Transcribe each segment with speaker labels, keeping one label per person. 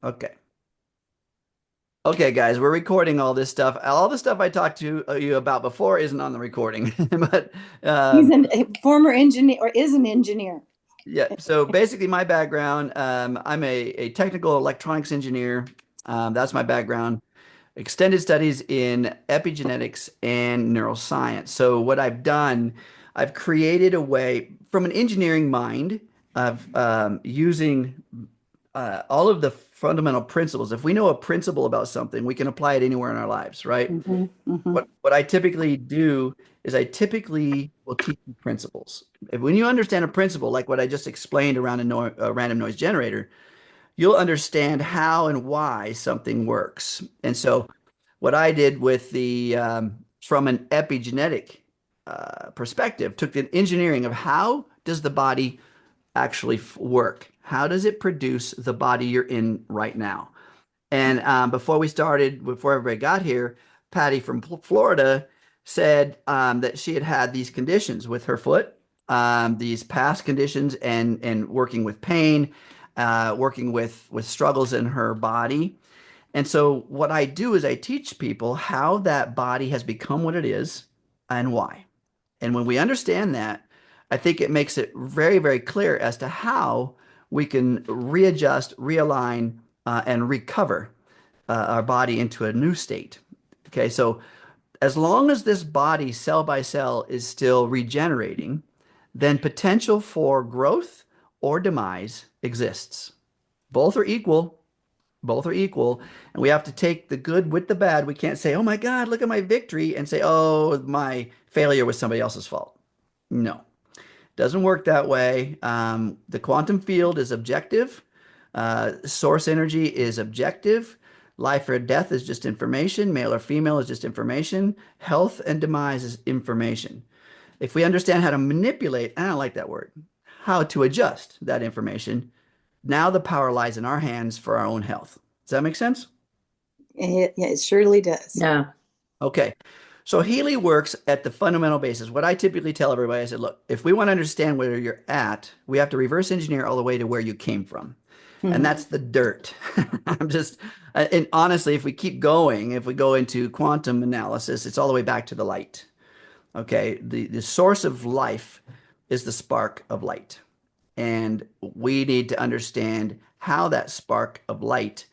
Speaker 1: Okay. Okay, guys, we're recording all this stuff. All the stuff I talked to you about before isn't on the recording, but
Speaker 2: He's
Speaker 1: um,
Speaker 2: a former engineer or is an engineer.
Speaker 1: yeah. So basically, my background, I'm a technical electronics engineer. That's my background. Extended studies in epigenetics and neuroscience. So what I've done, I've created a way from an engineering mind of using all of the fundamental principles. If we know a principle about something, we can apply it anywhere in our lives, right?
Speaker 2: Hmm. Hmm.
Speaker 1: What I typically do is I typically will teach you principles. When you understand a principle, like what I just explained around a random noise generator, you'll understand how and why something works. And so, what I did with from an epigenetic perspective, took the engineering of how does the body actually work? How does it produce the body you're in right now? And before we started, before everybody got here, Patty from Florida said that she had had these conditions with her foot, these past conditions, and working with pain, working with struggles in her body. And so what I do is I teach people how that body has become what it is and why. And when we understand that, I think it makes it very, very clear as to how we can readjust, realign, and recover our body into a new state. Okay, so as long as this body cell by cell is still regenerating, then potential for growth or demise exists. Both are equal. Both are equal. And we have to take the good with the bad. We can't say, oh my God, look at my victory, and say, oh, my failure was somebody else's fault. No, doesn't work that way. The quantum field is objective. Source energy is objective. Life or death is just information. Male or female is just information. Health and demise is information. If we understand how to manipulate, I don't like that word, how to adjust that information, now the power lies in our hands for our own health. Does that make sense?
Speaker 2: Yeah, it surely does.
Speaker 3: Yeah.
Speaker 1: Okay. So Healy works at the fundamental basis. What I typically tell everybody, I said, look, if we want to understand where you're at, we have to reverse engineer all the way to where you came from. And
Speaker 2: Hmm.
Speaker 1: that's the dirt. I'm just, and honestly, if we keep going, if we go into quantum analysis, it's all the way back to the light. Okay. The source of life is the spark of light. And we need to understand how that spark of light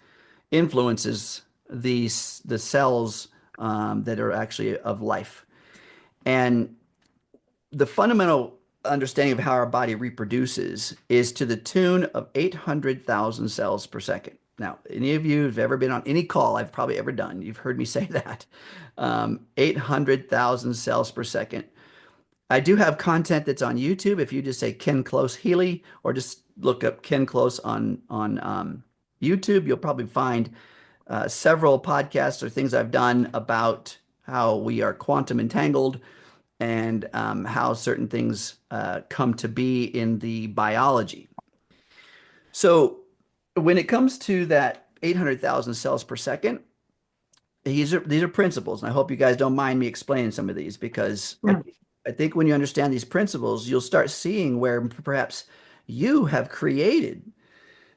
Speaker 1: influences the cells that are actually of life. And the fundamental understanding of how our body reproduces is to the tune of 800,000 cells per second. Now, any of you who've ever been on any call I've probably ever done, you've heard me say that. 800,000 cells per second. I do have content that's on YouTube. If you just say Ken Close Healy or just look up Ken Close on YouTube, you'll probably find several podcasts or things I've done about how we are quantum entangled and how certain things come to be in the biology. So when it comes to that 800,000 cells per second, these are principles, and I hope you guys don't mind me explaining some of these because
Speaker 3: Yeah.
Speaker 1: I think when you understand these principles, you'll start seeing where perhaps you have created.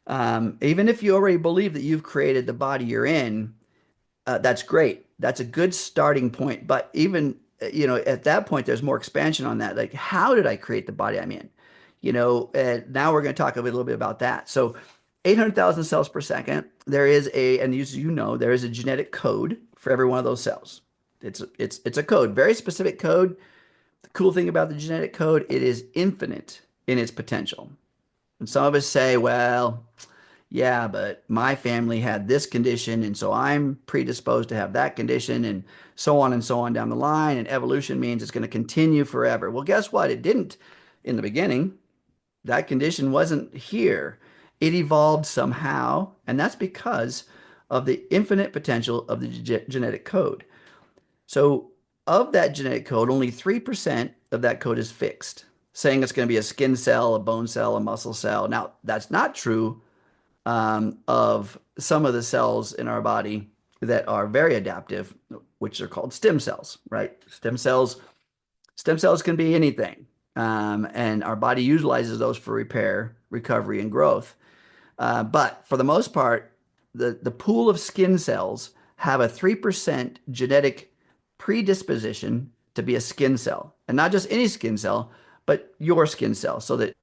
Speaker 1: Even if you already believe that you've created the body you're in, that's great. That's a good starting point. But even, at that point, there's more expansion on that. Like, how did I create the body I'm in? Now we're going to talk a little bit about that. So 800,000 cells per second, and as you know, there is a genetic code for every one of those cells. It's a code, very specific code. The cool thing about the genetic code, it is infinite in its potential. And some of us say, well, yeah, but my family had this condition, and so I'm predisposed to have that condition, and so on down the line. And evolution means it's going to continue forever. Well, guess what? It didn't in the beginning. That condition wasn't here. It evolved somehow, and that's because of the infinite potential of the genetic code. So, of that genetic code, only 3% of that code is fixed, saying it's going to be a skin cell, a bone cell, a muscle cell. Now, that's not true of some of the cells in our body that are very adaptive, which are called stem cells, right? Stem cells can be anything. And our body utilizes those for repair, recovery, and growth. But for the most part, the pool of skin cells have a 3% genetic predisposition to be a skin cell. And not just any skin cell, but your skin cell. So that